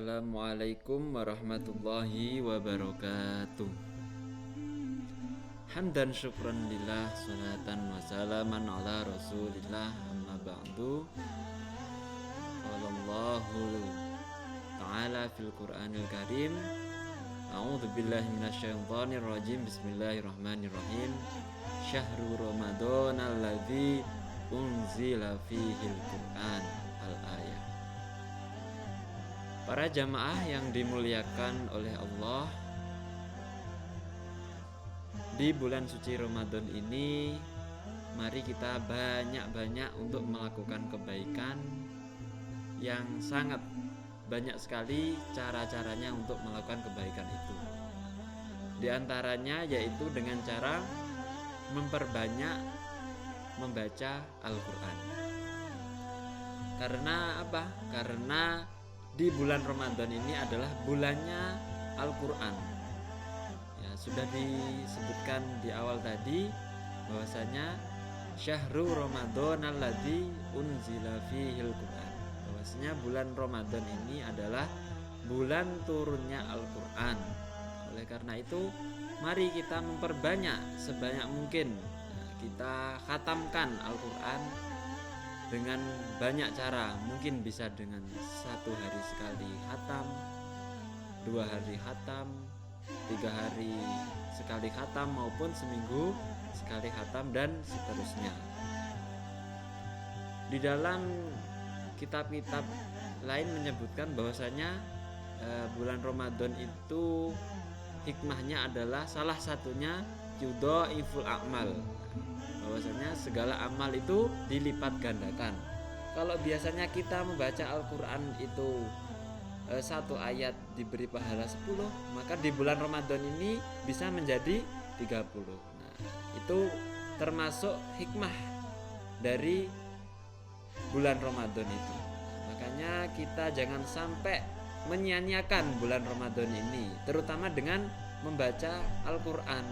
Assalamualaikum warahmatullahi wabarakatuh. Hamdan syukran lillah, salatan wa salaman ala rasulillah, amma ba'du. Qalallahu ta'ala fil Qur'anil Karim. A'udzu billahi minasyaitonir rajim. Bismillahirrahmanirrahim. Syahrul Ramadan alladzi unzila fihil Qur'an. Al-ayah. Para jamaah yang dimuliakan oleh Allah, di bulan suci Ramadan ini mari kita banyak-banyak untuk melakukan kebaikan, yang sangat banyak sekali cara-caranya untuk melakukan kebaikan itu. Di antaranya yaitu dengan cara memperbanyak membaca Al-Quran. Karena apa? Karena di bulan Ramadan ini adalah bulannya Al-Quran. Ya, sudah disebutkan di awal tadi bahwasanya Syahrul Ramadan alladzi unzila fihil Quran. Bahwasanya bulan Ramadan ini adalah bulan turunnya Al-Quran. Oleh karena itu, mari kita memperbanyak sebanyak mungkin. Kita khatamkan Al-Quran dengan banyak cara. Mungkin bisa dengan 1 hari sekali khatam, 2 hari khatam, 3 hari sekali khatam, maupun seminggu sekali khatam, dan seterusnya. Di dalam kitab-kitab lain menyebutkan bahwasanya bulan Ramadan itu hikmahnya adalah salah satunya yudhaiful a'mal, bahwasanya segala amal itu dilipat gandakan. Kalau biasanya kita membaca Al-Quran itu 1 ayat diberi pahala 10, maka di bulan Ramadan ini bisa menjadi 30. Nah, itu termasuk hikmah dari bulan Ramadan itu. Makanya kita jangan sampai menyia-nyiakan bulan Ramadan ini, terutama dengan membaca Al-Quran.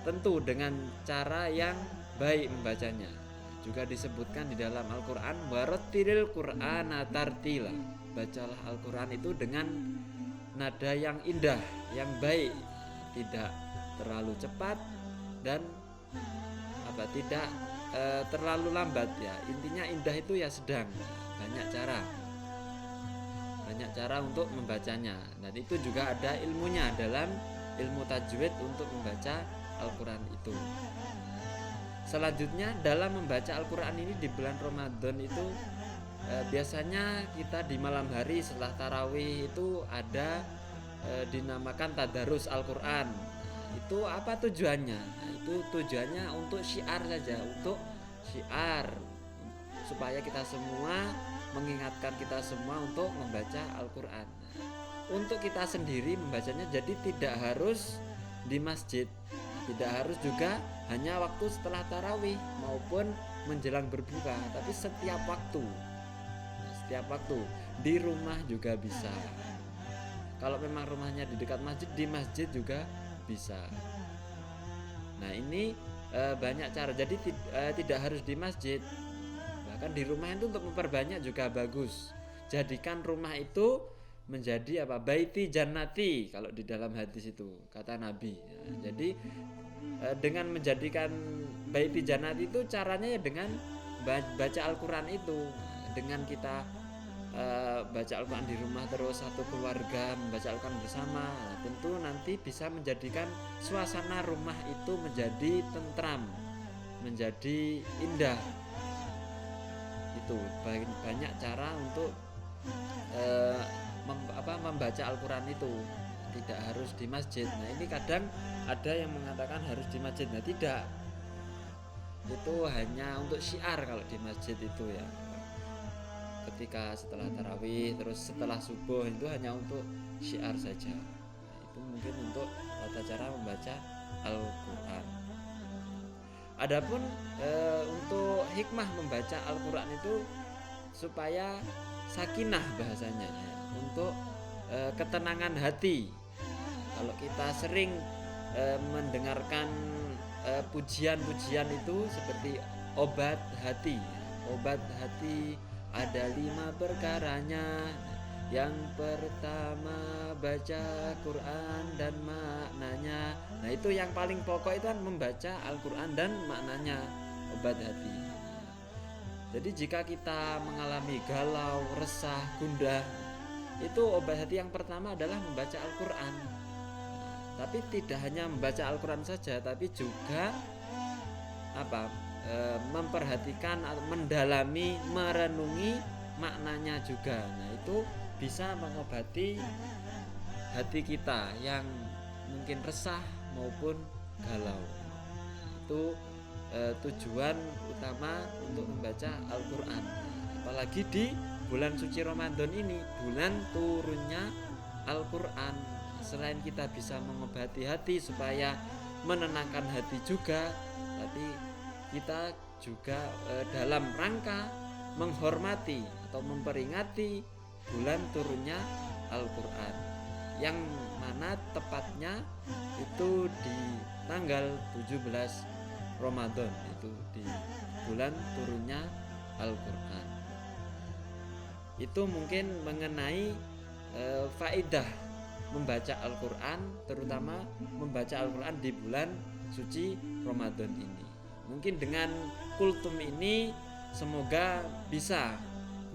Tentu dengan cara yang baik membacanya. Juga disebutkan di dalam Al-Quran, warattilil Qur'ana tartila. Bacalah Al-Quran itu dengan nada yang indah, yang baik, tidak terlalu cepat dan tidak terlalu lambat ya. Intinya indah itu ya sedang. Banyak cara untuk membacanya, dan itu juga ada ilmunya dalam ilmu tajwid untuk membaca Al-Quran itu. Selanjutnya dalam membaca Al-Quran ini di bulan Ramadan itu biasanya kita di malam hari setelah tarawih itu ada dinamakan tadarus Al-Quran. Itu apa tujuannya? Itu tujuannya untuk syiar saja, untuk syiar, supaya kita semua, mengingatkan kita semua untuk membaca Al-Quran. Untuk kita sendiri membacanya, jadi tidak harus di masjid, tidak harus juga hanya waktu setelah tarawih maupun menjelang berbuka, tapi setiap waktu. Di rumah juga bisa. Kalau memang rumahnya di dekat masjid, di masjid juga bisa. Nah, ini banyak cara. Jadi tidak harus di masjid, bahkan di rumah itu untuk memperbanyak juga bagus. Jadikan rumah itu menjadi baiti jannati, kalau di dalam hadis itu kata Nabi. Jadi dengan menjadikan baiti jannati itu caranya ya dengan baca Al-Quran itu. Dengan kita baca Al-Quran di rumah, terus satu keluarga membaca Al-Quran bersama, tentu nanti bisa menjadikan suasana rumah itu menjadi tentram, menjadi indah. Itu banyak cara untuk membaca Al-Quran itu, tidak harus di masjid. Nah, ini kadang ada yang mengatakan harus di masjid. Nah, tidak, itu hanya untuk syiar. Kalau di masjid itu ya ketika setelah tarawih, terus setelah subuh, itu hanya untuk syiar saja. Nah, itu mungkin untuk tata cara membaca Al-Quran. Adapun untuk hikmah membaca Al-Quran itu supaya sakinah bahasanya ya, untuk ketenangan hati. Kalau kita sering mendengarkan pujian-pujian itu seperti obat hati ada 5 perkaranya. Yang pertama baca Quran dan maknanya. Nah itu yang paling pokok itu kan membaca Al-Quran dan maknanya, obat hati. Jadi jika kita mengalami galau, resah, gundah, itu obat hati yang pertama adalah membaca Al-Quran. Tapi tidak hanya membaca Al-Quran saja, tapi juga memperhatikan, mendalami, merenungi maknanya juga. Nah itu bisa mengobati hati kita yang mungkin resah maupun galau. Itu tujuan utama untuk membaca Al-Quran. Apalagi di bulan suci Ramadan ini, bulan turunnya Al-Quran. Selain kita bisa mengobati hati supaya menenangkan hati juga, tapi kita juga dalam rangka menghormati atau memperingati bulan turunnya Al-Quran, yang mana tepatnya itu di tanggal 17 Ramadan, itu di bulan turunnya Al-Quran. Itu mungkin mengenai faedah membaca Al-Quran, terutama membaca Al-Quran di bulan suci Ramadan ini. Mungkin dengan kultum ini semoga bisa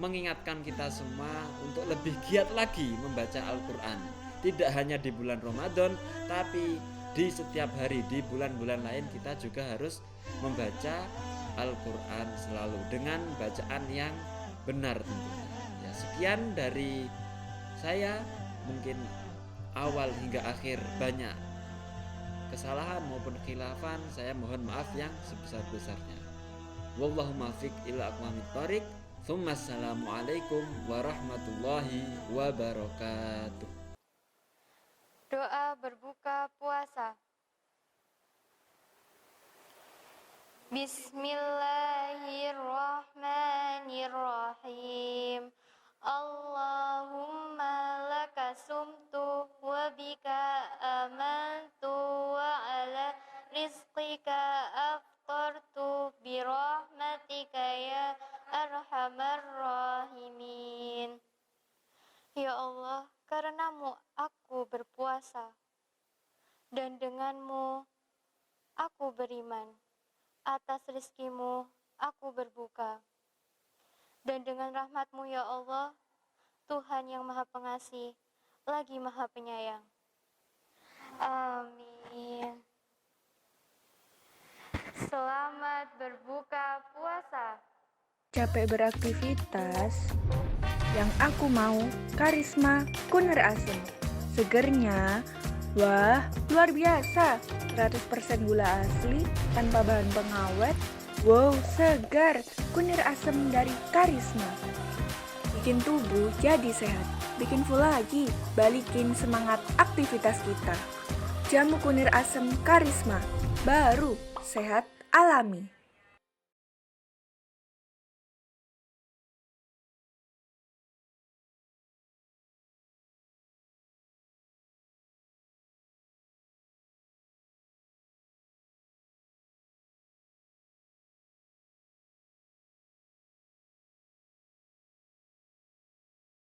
mengingatkan kita semua untuk lebih giat lagi membaca Al-Quran. Tidak hanya di bulan Ramadan, tapi di setiap hari, di bulan-bulan lain kita juga harus membaca Al-Quran selalu dengan bacaan yang benar tentunya. Ya, sekian dari saya, mungkin awal hingga akhir banyak kesalahan maupun khilafan, saya mohon maaf yang sebesar-besarnya. Wallahu muwaffiq ila aqwamit thoriq. Assalamualaikum warahmatullahi wabarakatuh. Doa berbuka puasa. Bismillahirrahmanirrahim. Allahumma laka sumtu wa bika amantu wa ala rizqika aftartu birahmatika ya arhamar rahimin. Ya Allah, karenamu aku berpuasa, dan denganmu aku beriman. Atas rizkimu aku berbuka, dan dengan rahmatmu ya Allah, Tuhan yang maha pengasih lagi maha penyayang. Amin. Selamat berbuka puasa. Capek beraktivitas, yang aku mau Karisma Kunir Asem. Segernya, wah luar biasa, 100% gula asli tanpa bahan pengawet. Wow, segar, kunir asem dari Karisma. Bikin tubuh jadi sehat, bikin full lagi, balikin semangat aktivitas kita. Jamu kunir asem Karisma, baru, sehat, alami.